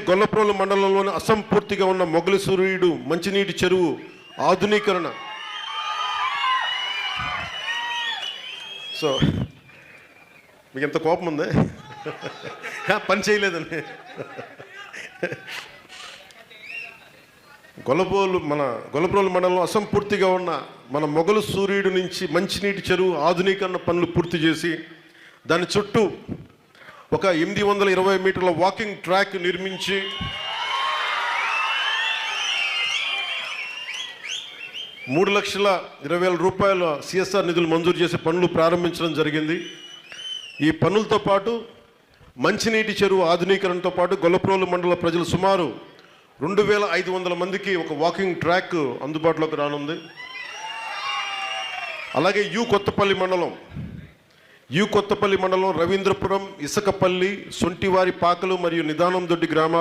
గొల్లప్రోలు మండలంలోని అసంపూర్తిగా ఉన్న మొగలి సూర్యుడు మంచినీటి చెరువు ఆధునీకరణ. సో మీకు ఎంత కోపం ఉంది, పని చేయలేదని. గొల్లప్రోలు మండలంలో అసంపూర్తిగా ఉన్న మన మొగలు సూర్యుడు నుంచి మంచినీటి చెరువు ఆధునీకరణ పనులు పూర్తి చేసి దాని చుట్టూ ఒక 820 మీటర్ల వాకింగ్ ట్రాక్ నిర్మించి ₹3,20,000 CSR నిధులు మంజూరు చేసే పనులు ప్రారంభించడం జరిగింది. ఈ పనులతో పాటు మంచినీటి చెరువు ఆధునీకరణతో పాటు గొల్లప్రోలు మండల ప్రజలు సుమారు 2,500 మందికి ఒక వాకింగ్ ట్రాక్ అందుబాటులోకి రానుంది. అలాగే కొత్తపల్లి మండలం రవీంద్రపురం, ఇసకపల్లి, సొంటివారి పాకలు మరియు నిదానం దొడ్డి గ్రామాలు